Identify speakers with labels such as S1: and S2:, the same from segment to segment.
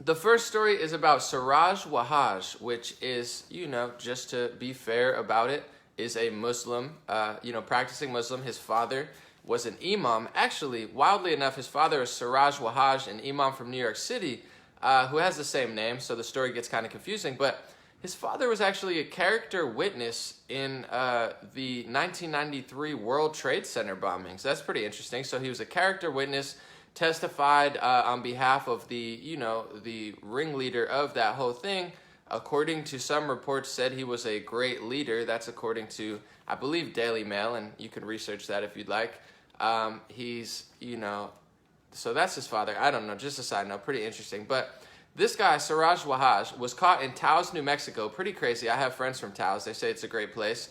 S1: The first story is about Siraj Wahhaj, which is, just to be fair about it, is a Muslim, practicing Muslim. His father was an imam. Actually, wildly enough, his father is Siraj Wahhaj, an imam from New York City, who has the same name, so the story gets kind of confusing. But his father was actually a character witness in the 1993 World Trade Center bombings. That's pretty interesting. So he was a character witness, testified on behalf of the ringleader of that whole thing. According to some reports, said he was a great leader. That's according to, I believe, Daily Mail, and you can research that if you'd like. So that's his father. I don't know, just a side note, pretty interesting. But this guy, Siraj Wahhaj, was caught in Taos, New Mexico. Pretty crazy. I have friends from Taos. They say it's a great place.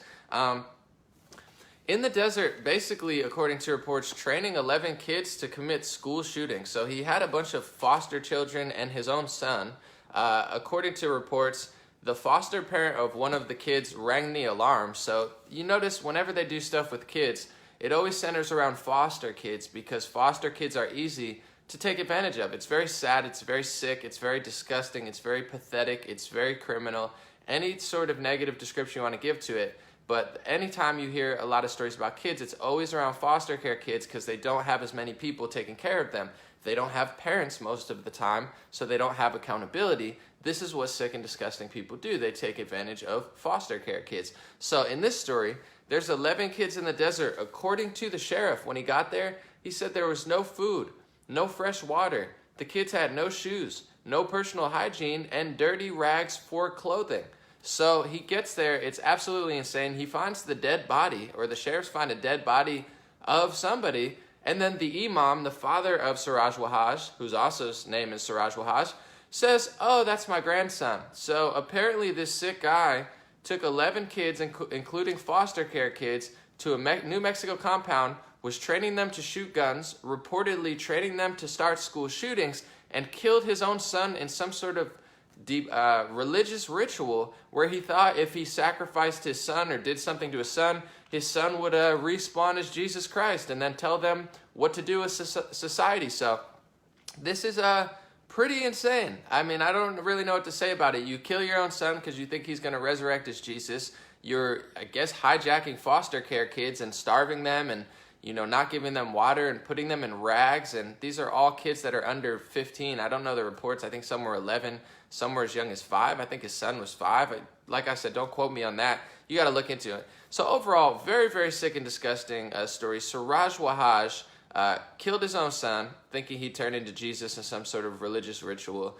S1: In the desert, basically, according to reports, training 11 kids to commit school shootings. So he had a bunch of foster children and his own son. According to reports, the foster parent of one of the kids rang the alarm. So you notice whenever they do stuff with kids, it always centers around foster kids because foster kids are easy to take advantage of. It's very sad, it's very sick, it's very disgusting, it's very pathetic, it's very criminal. Any sort of negative description you want to give to it. But anytime you hear a lot of stories about kids, it's always around foster care kids because they don't have as many people taking care of them. They don't have parents most of the time, so they don't have accountability. This is what sick and disgusting people do. They take advantage of foster care kids. So in this story, there's 11 kids in the desert. According to the sheriff, when he got there, he said there was no food, no fresh water. The kids had no shoes, no personal hygiene, and dirty rags for clothing. So he gets there. It's absolutely insane. He finds the dead body, or the sheriffs find a dead body of somebody. And then the imam, the father of Siraj Wahhaj, whose also his name is Siraj Wahhaj, says, oh, that's my grandson. So apparently this sick guy took 11 kids, including foster care kids, to a New Mexico compound, was training them to shoot guns, reportedly training them to start school shootings, and killed his own son in some sort of deep religious ritual where he thought if he sacrificed his son or did something to his son would respawn as Jesus Christ and then tell them what to do with society. So this is pretty insane. I mean, I don't really know what to say about it. You kill your own son because you think he's going to resurrect as Jesus. You're, I guess, hijacking foster care kids and starving them and, not giving them water and putting them in rags. And these are all kids that are under 15. I don't know the reports. I think some were 11, some were as young as 5. I think his son was 5. Like I said, don't quote me on that. You got to look into it. So overall, very, very sick and disgusting story. Siraj Wahhaj killed his own son, thinking he'd turn into Jesus in some sort of religious ritual.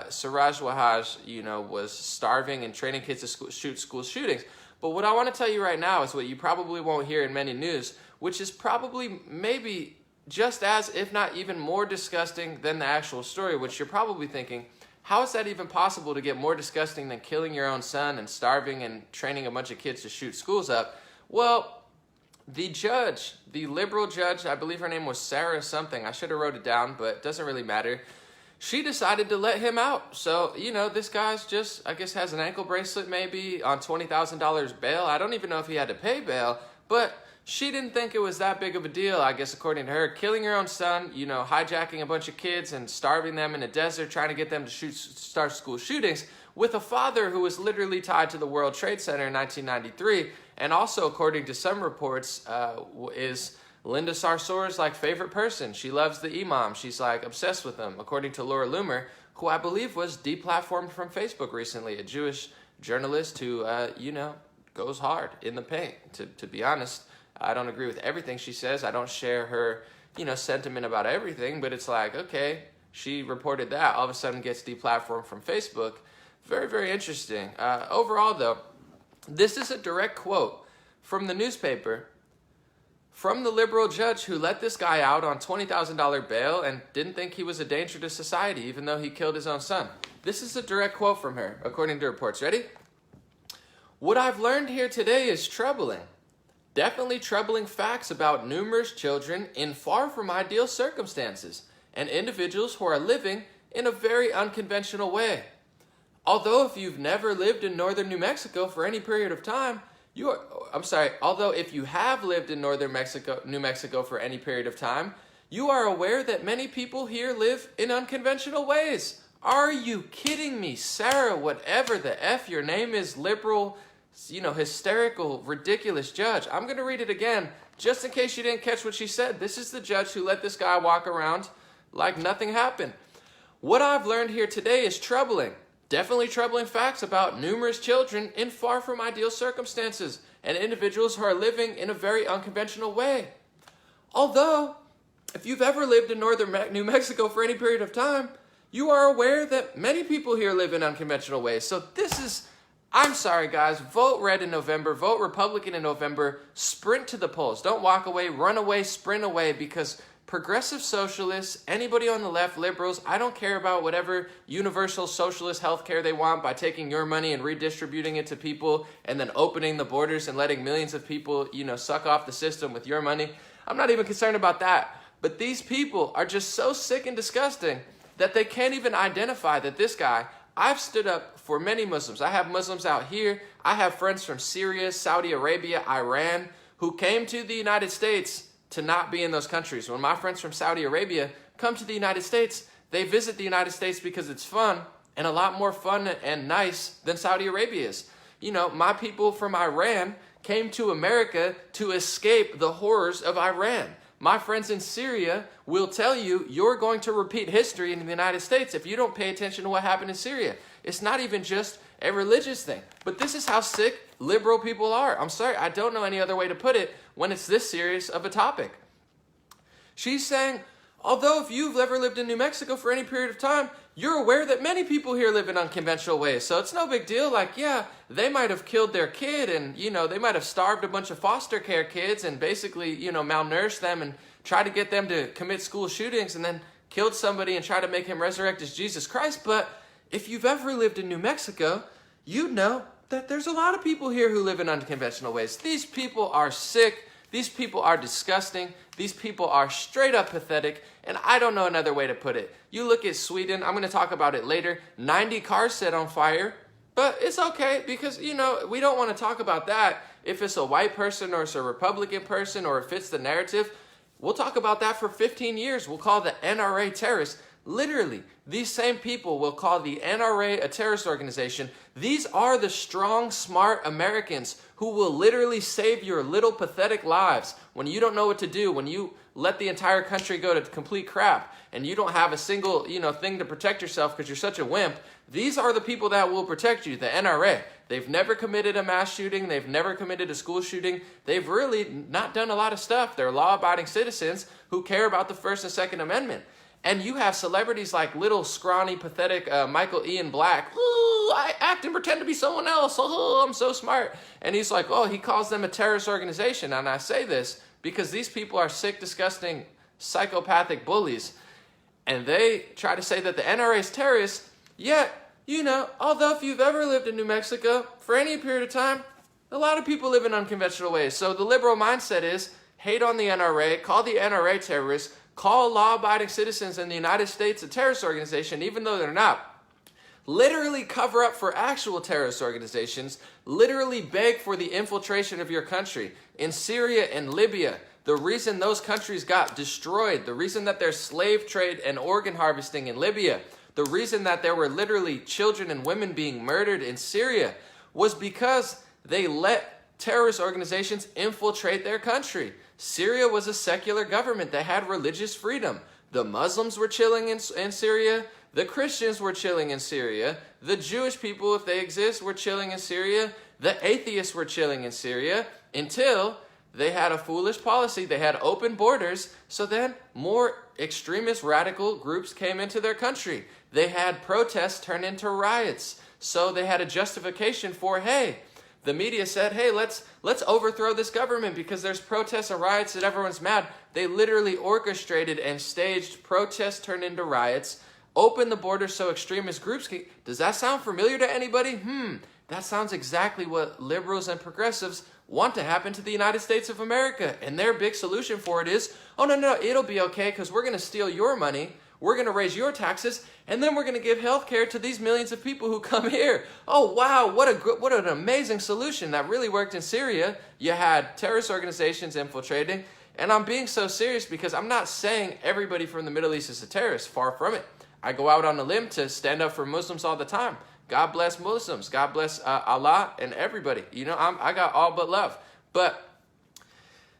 S1: Siraj Wahhaj, was starving and training kids to shoot school shootings. But what I want to tell you right now is what you probably won't hear in many news, which is probably maybe just as, if not even more disgusting than the actual story, which you're probably thinking, how is that even possible to get more disgusting than killing your own son and starving and training a bunch of kids to shoot schools up? Well, the judge, the liberal judge, I believe her name was Sarah something. I should have wrote it down, but it doesn't really matter. She decided to let him out. So, this guy's just, I guess, has an ankle bracelet maybe on $20,000 bail. I don't even know if he had to pay bail, but she didn't think it was that big of a deal, I guess, according to her. Killing her own son, hijacking a bunch of kids and starving them in a desert, trying to get them to start school shootings with a father who was literally tied to the World Trade Center in 1993. And also, according to some reports, is Linda Sarsour's favorite person. She loves the imam. She's obsessed with him, according to Laura Loomer, who I believe was deplatformed from Facebook recently, a Jewish journalist who, goes hard in the paint. To be honest, I don't agree with everything she says. I don't share her, sentiment about everything, but it's okay, she reported that, all of a sudden gets deplatformed from Facebook. Very, very interesting. Overall, though, this is a direct quote from the newspaper from the liberal judge who let this guy out on $20,000 bail and didn't think he was a danger to society, even though he killed his own son. This is a direct quote from her, according to reports. Ready? What I've learned here today is troubling. Definitely troubling facts about numerous children in far from ideal circumstances and individuals who are living in a very unconventional way. Although if you've never lived in northern New Mexico for any period of time, although if you have lived in New Mexico for any period of time, you are aware that many people here live in unconventional ways. Are you kidding me? Sarah, whatever the F your name is, liberal, hysterical, ridiculous judge. I'm going to read it again, just in case you didn't catch what she said. This is the judge who let this guy walk around like nothing happened. What I've learned here today is troubling. Definitely troubling facts about numerous children in far from ideal circumstances and individuals who are living in a very unconventional way. Although, if you've ever lived in northern New Mexico for any period of time, you are aware that many people here live in unconventional ways. So I'm sorry guys, vote red in November, vote Republican in November, sprint to the polls. Don't walk away, run away, sprint away, because progressive socialists, anybody on the left, liberals, I don't care about whatever universal socialist healthcare they want by taking your money and redistributing it to people and then opening the borders and letting millions of people, suck off the system with your money. I'm not even concerned about that. But these people are just so sick and disgusting that they can't even identify that this guy, I've stood up for many Muslims. I have Muslims out here. I have friends from Syria, Saudi Arabia, Iran, who came to the United States to not be in those countries. When my friends from Saudi Arabia come to the United States, they visit the United States because it's fun, and a lot more fun and nice than Saudi Arabia is. My people from Iran came to America to escape the horrors of Iran. My friends in Syria will tell you you're going to repeat history in the United States if you don't pay attention to what happened in Syria. It's not even just a religious thing. But this is how sick liberal people are. I'm sorry, I don't know any other way to put it when it's this serious of a topic. She's saying, although if you've ever lived in New Mexico for any period of time, you're aware that many people here live in unconventional ways. So it's no big deal. Like, yeah, they might have killed their kid and, they might have starved a bunch of foster care kids and basically, malnourished them and tried to get them to commit school shootings and then killed somebody and tried to make him resurrect as Jesus Christ. But if you've ever lived in New Mexico, you know that there's a lot of people here who live in unconventional ways. These people are sick. These people are disgusting. These people are straight up pathetic. And I don't know another way to put it. You look at Sweden. I'm going to talk about it later. 90 cars set on fire. But it's okay because, we don't want to talk about that if it's a white person or it's a Republican person or if it's the narrative. We'll talk about that for 15 years. We'll call the NRA terrorists. Literally, these same people will call the NRA a terrorist organization. These are the strong, smart Americans who will literally save your little pathetic lives when you don't know what to do, when you let the entire country go to complete crap and you don't have a single, thing to protect yourself because you're such a wimp. These are the people that will protect you, the NRA. They've never committed a mass shooting. They've never committed a school shooting. They've really not done a lot of stuff. They're law-abiding citizens who care about the First and Second Amendment. And you have celebrities like little, scrawny, pathetic Michael Ian Black. Ooh, I act and pretend to be someone else. Oh, I'm so smart. And he's like, he calls them a terrorist organization. And I say this because these people are sick, disgusting, psychopathic bullies. And they try to say that the NRA is terrorists. Yet, although if you've ever lived in New Mexico for any period of time, a lot of people live in unconventional ways. So the liberal mindset is hate on the NRA, call the NRA terrorists, call law-abiding citizens in the United States a terrorist organization, even though they're not. Literally cover up for actual terrorist organizations. Literally beg for the infiltration of your country. In Syria and Libya, the reason those countries got destroyed, the reason that there's slave trade and organ harvesting in Libya, the reason that there were literally children and women being murdered in Syria was because they let terrorist organizations infiltrate their country. Syria was a secular government that had religious freedom. The Muslims were chilling in Syria. The Christians were chilling in Syria. The Jewish people, if they exist, were chilling in Syria. The atheists were chilling in Syria until they had a foolish policy. They had open borders. So then more extremist radical groups came into their country. They had protests turn into riots. So they had a justification for, hey, the media said, hey, let's overthrow this government because there's protests and riots and everyone's mad. They literally orchestrated and staged protests turned into riots, opened the borders so extremist groups can... Does that sound familiar to anybody? That sounds exactly what liberals and progressives want to happen to the United States of America. And their big solution for it is, no, it'll be okay because we're going to steal your money. We're going to raise your taxes, and then we're going to give health care to these millions of people who come here. Oh, wow, what an amazing solution. That really worked in Syria. You had terrorist organizations infiltrating, and I'm being so serious because I'm not saying everybody from the Middle East is a terrorist. Far from it. I go out on a limb to stand up for Muslims all the time. God bless Muslims. God bless Allah and everybody. I got all but love. But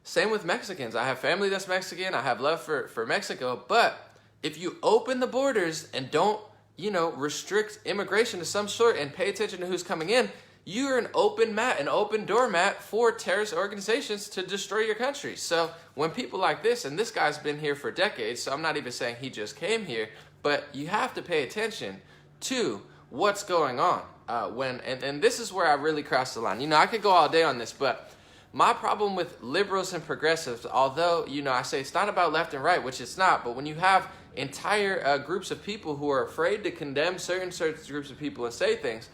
S1: same with Mexicans. I have family that's Mexican. I have love for Mexico. But if you open the borders and don't, restrict immigration to some sort and pay attention to who's coming in, you're an open doormat for terrorist organizations to destroy your country. So when people like this, and this guy's been here for decades, so I'm not even saying he just came here, but you have to pay attention to what's going on. And this is where I really cross the line. I could go all day on this, but my problem with liberals and progressives, although, I say it's not about left and right, which it's not, but when you have entire groups of people who are afraid to condemn certain groups of people and say things,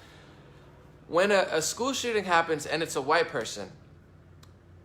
S1: when a school shooting happens and it's a white person,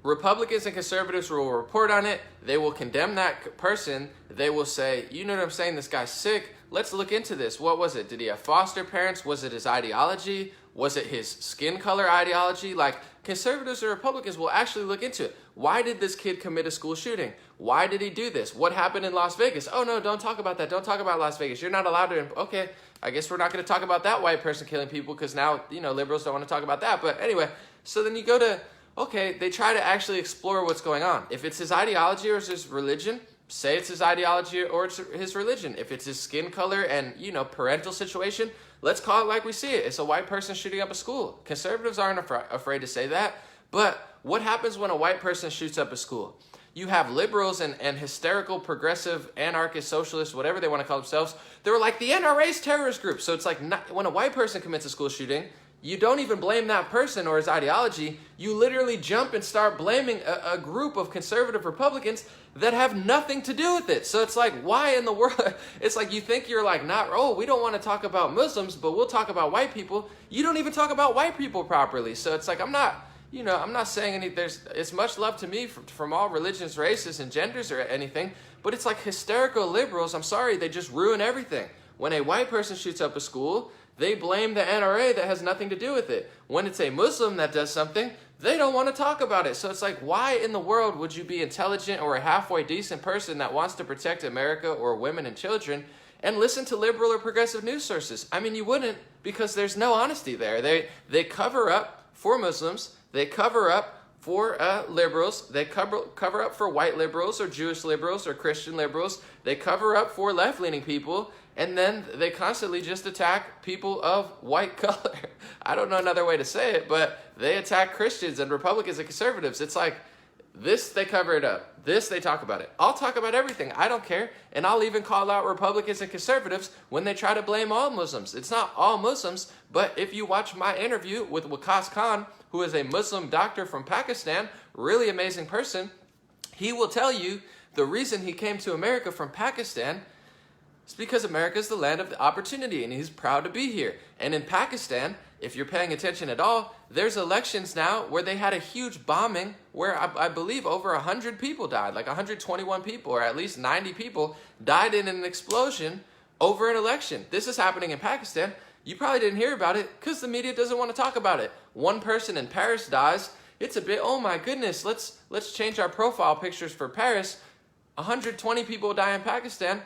S1: Republicans and conservatives will report on it. They will condemn that person. They will say, you know what I'm saying? This guy's sick. Let's look into this. What was it? Did he have foster parents? Was it his ideology? Was it his skin color ideology? Like, conservatives or Republicans will actually look into it. Why did this kid commit a school shooting? Why did he do this? What happened in Las Vegas? Oh, no, don't talk about that. Don't talk about Las Vegas. You're not allowed to. Okay, I guess we're not going to talk about that white person killing people because now, liberals don't want to talk about that. But anyway, so then you go to, okay, they try to actually explore what's going on. If it's his ideology or his religion, say it's his ideology or it's his religion. If it's his skin color and, parental situation, let's call it like we see it. It's a white person shooting up a school. Conservatives aren't afraid to say that. But what happens when a white person shoots up a school? You have liberals and hysterical, progressive, anarchist, socialists, whatever they want to call themselves. They're like the NRA's terrorist group. So it's like when a white person commits a school shooting, you don't even blame that person or his ideology. You literally jump and start blaming a group of conservative Republicans that have nothing to do with it. So it's like, why in the world? It's like you think you're like, we don't want to talk about Muslims, but we'll talk about white people. You don't even talk about white people properly. So it's like, I'm not saying it's much love to me from all religions, races, and genders or anything, but it's like hysterical liberals, I'm sorry, they just ruin everything. When a white person shoots up a school, they blame the NRA that has nothing to do with it. When it's a Muslim that does something, they don't want to talk about it. So it's like, why in the world would you be intelligent or a halfway decent person that wants to protect America or women and children and listen to liberal or progressive news sources? I mean, you wouldn't, because there's no honesty there. They cover up for Muslims. They cover up for liberals. They cover up for white liberals or Jewish liberals or Christian liberals. They cover up for left-leaning people. And then they constantly just attack people of white color. I don't know another way to say it, but they attack Christians and Republicans and conservatives. It's like, this, they cover it up. This, they talk about it. I'll talk about everything. I don't care. And I'll even call out Republicans and conservatives when they try to blame all Muslims. It's not all Muslims, but if you watch my interview with Waqas Khan, who is a Muslim doctor from Pakistan, really amazing person, he will tell you the reason he came to America from Pakistan is because America is the land of opportunity, and he's proud to be here. And in Pakistan, if you're paying attention at all, there's elections now where they had a huge bombing where I believe over 100 people died, like 121 people, or at least 90 people died in an explosion over an election. This is happening in Pakistan. You probably didn't hear about it because the media doesn't want to talk about it. One person in Paris dies. It's a bit, oh my goodness, let's change our profile pictures for Paris. 120 people die in Pakistan.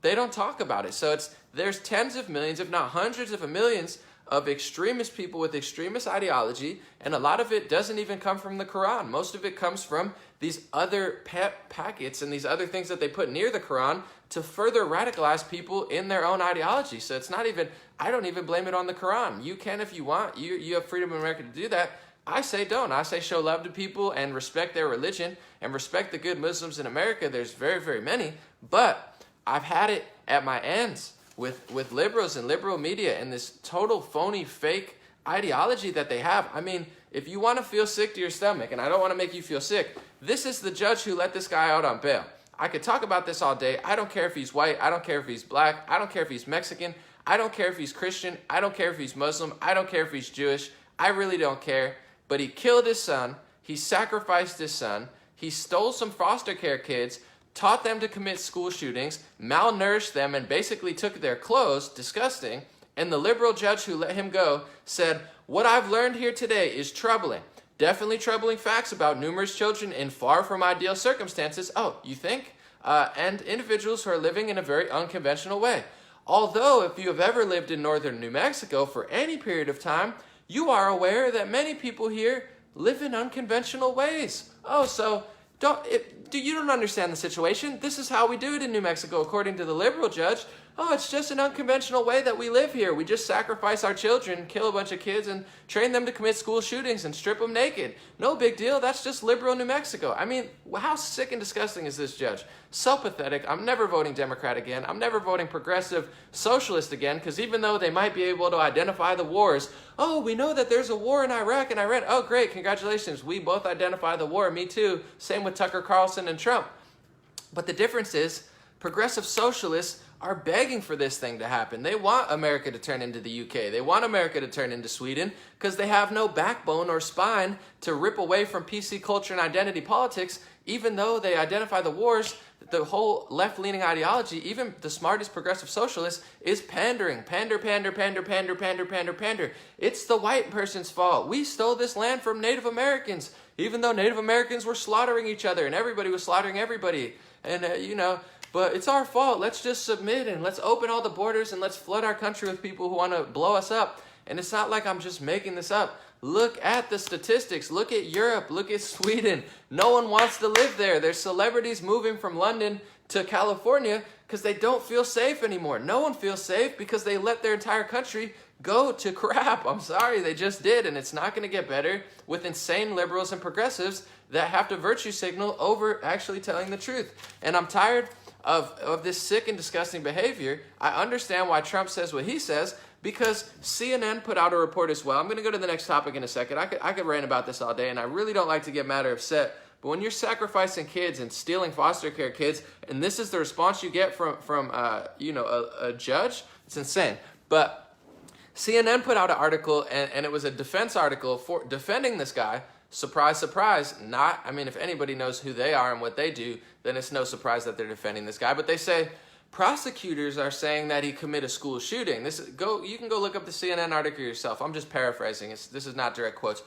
S1: They don't talk about it. So there's tens of millions, if not hundreds of millions, of extremist people with extremist ideology, and a lot of it doesn't even come from the Quran. Most of it comes from these other packets and these other things that they put near the Quran to further radicalize people in their own ideology. So it's not even, I don't even blame it on the Quran. You can if you want. You have freedom in America to do that. I say don't. I say show love to people and respect their religion and respect the good Muslims in America. There's very, very many, but I've had it at my ends with liberals and liberal media and this total phony, fake ideology that they have. I mean, if you want to feel sick to your stomach, and I don't want to make you feel sick, this is the judge who let this guy out on bail. I could talk about this all day. I don't care if he's white. I don't care if he's black. I don't care if he's Mexican. I don't care if he's Christian. I don't care if he's Muslim. I don't care if he's Jewish. I really don't care. But he killed his son. He sacrificed his son. He stole some foster care kids, taught them to commit school shootings, malnourished them, and basically took their clothes, disgusting, and the liberal judge who let him go said, "What I've learned here today is troubling. Definitely troubling facts about numerous children in far from ideal circumstances." Oh, you think? And individuals who are living in a very unconventional way. Although, if you have ever lived in northern New Mexico for any period of time, you are aware that many people here live in unconventional ways. Oh, so you don't understand the situation. This is how we do it in New Mexico, according to the liberal judge. Oh, it's just an unconventional way that we live here. We just sacrifice our children, kill a bunch of kids, and train them to commit school shootings and strip them naked. No big deal. That's just liberal New Mexico. I mean, how sick and disgusting is this judge? So pathetic. I'm never voting Democrat again. I'm never voting progressive socialist again, because even though they might be able to identify the wars, oh, we know that there's a war in Iraq and Iran. Oh, great. Congratulations. We both identify the war. Me too. Same with Tucker Carlson and Trump. But the difference is progressive socialists are begging for this thing to happen. They want America to turn into the UK. They want America to turn into Sweden because they have no backbone or spine to rip away from PC culture and identity politics, even though they identify the wars. The whole left-leaning ideology, even the smartest progressive socialists, is pandering. Pander, pander, pander, pander, pander, pander, pander. It's the white person's fault. We stole this land from Native Americans, even though Native Americans were slaughtering each other and everybody was slaughtering everybody. And, but it's our fault. Let's just submit and let's open all the borders and let's flood our country with people who want to blow us up. And it's not like I'm just making this up. Look at the statistics. Look at Europe. Look at Sweden. No one wants to live there. There's celebrities moving from London to California because they don't feel safe anymore. No one feels safe because they let their entire country go to crap. I'm sorry, they just did. And it's not going to get better with insane liberals and progressives that have to virtue signal over actually telling the truth. And I'm tired of this sick and disgusting behavior. I understand why Trump says what he says, because CNN put out a report as well. I'm going to go to the next topic in a second. I could rant about this all day, and I really don't like to get mad or upset. But when you're sacrificing kids and stealing foster care kids, and this is the response you get from a judge, it's insane. But CNN put out an article, and it was a defense article for defending this guy. Surprise, surprise. If anybody knows who they are and what they do, then it's no surprise that they're defending this guy. But they say prosecutors are saying that he committed a school shooting. You can go look up the CNN article yourself. I'm just paraphrasing. This is not direct quotes.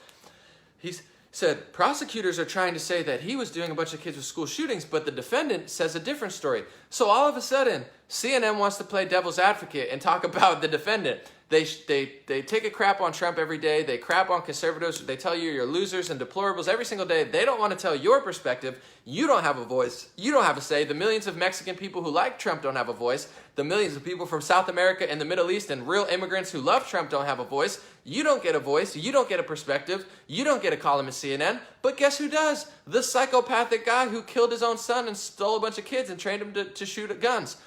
S1: He said prosecutors are trying to say that he was doing a bunch of kids with school shootings, but the defendant says a different story. So all of a sudden, CNN wants to play devil's advocate and talk about the defendant. They take a crap on Trump every day. They crap on conservatives. They tell you you're losers and deplorables every single day. They don't want to tell your perspective. You don't have a voice. You don't have a say. The millions of Mexican people who like Trump don't have a voice. The millions of people from South America and the Middle East and real immigrants who love Trump don't have a voice. You don't get a voice. You don't get a perspective. You don't get a column in CNN. But guess who does? The psychopathic guy who killed his own son and stole a bunch of kids and trained them to shoot at guns.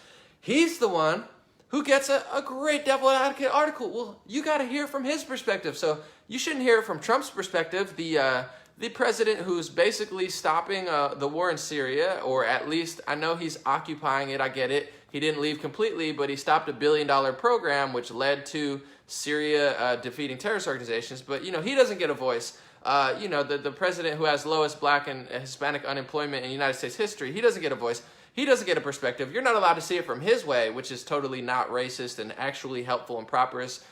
S1: He's the one who gets a great devil advocate article. Well, you got to hear from his perspective. So you shouldn't hear it from Trump's perspective, the president who's basically stopping the war in Syria, or at least I know he's occupying it. I get it. He didn't leave completely, but he stopped $1 billion program, which led to Syria defeating terrorist organizations. But, he doesn't get a voice. The president who has lowest black and Hispanic unemployment in United States history, he doesn't get a voice. He doesn't get a perspective. You're not allowed to see it from his way, which is totally not racist and actually helpful and prosperous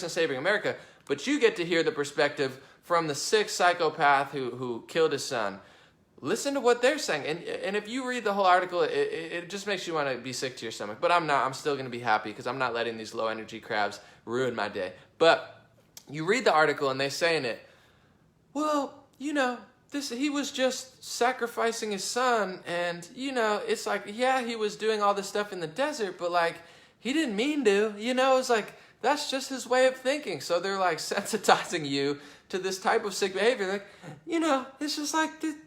S1: and saving America. But you get to hear the perspective from the sick psychopath who killed his son. Listen to what they're saying. And if you read the whole article, it just makes you want to be sick to your stomach. But I'm not. I'm still going to be happy because I'm not letting these low energy crabs ruin my day. But you read the article and they say in it, well, he was just sacrificing his son, and, it's like, yeah, he was doing all this stuff in the desert, but, he didn't mean to, it's like, that's just his way of thinking. So they're, sensitizing you to this type of sick behavior. It's just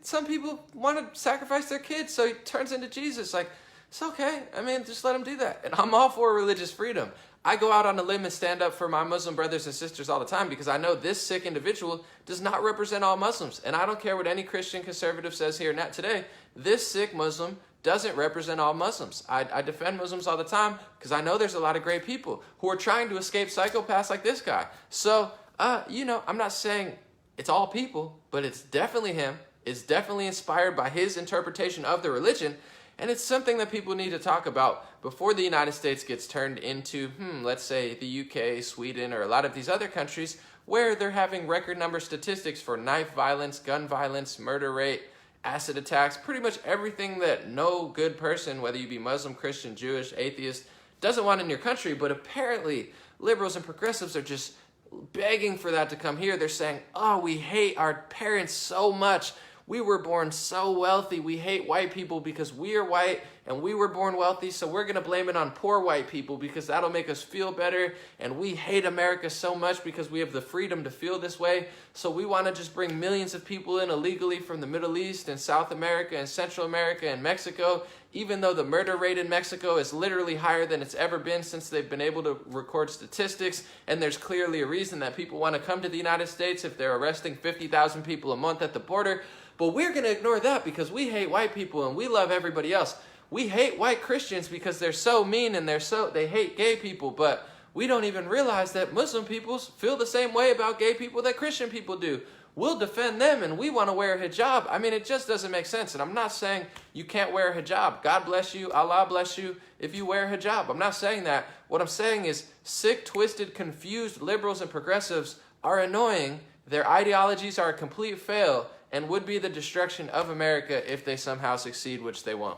S1: some people want to sacrifice their kids, so he turns into Jesus. It's okay. Just let him do that. And I'm all for religious freedom. I go out on a limb and stand up for my Muslim brothers and sisters all the time because I know this sick individual does not represent all Muslims. And I don't care what any Christian conservative says here and today. This sick Muslim doesn't represent all Muslims. I defend Muslims all the time because I know there's a lot of great people who are trying to escape psychopaths like this guy. So, I'm not saying it's all people, but it's definitely him. It's definitely inspired by his interpretation of the religion. And it's something that people need to talk about before the United States gets turned into, let's say the UK, Sweden, or a lot of these other countries where they're having record number statistics for knife violence, gun violence, murder rate, acid attacks, pretty much everything that no good person, whether you be Muslim, Christian, Jewish, atheist, doesn't want in your country, but apparently liberals and progressives are just begging for that to come here. They're saying, oh, we hate our parents so much. We were born so wealthy. We hate white people because we are white and we were born wealthy. So we're going to blame it on poor white people because that'll make us feel better. And we hate America so much because we have the freedom to feel this way. So we want to just bring millions of people in illegally from the Middle East and South America and Central America and Mexico, even though the murder rate in Mexico is literally higher than it's ever been since they've been able to record statistics. And there's clearly a reason that people want to come to the United States if they're arresting 50,000 people a month at the border. But we're going to ignore that because we hate white people and we love everybody else. We hate white Christians because they're so mean and they hate gay people. But we don't even realize that Muslim people feel the same way about gay people that Christian people do. We'll defend them and we want to wear a hijab. I mean, it just doesn't make sense. And I'm not saying you can't wear a hijab. God bless you. Allah bless you if you wear a hijab. I'm not saying that. What I'm saying is sick, twisted, confused liberals and progressives are annoying. Their ideologies are a complete fail and would be the destruction of America if they somehow succeed, which they won't.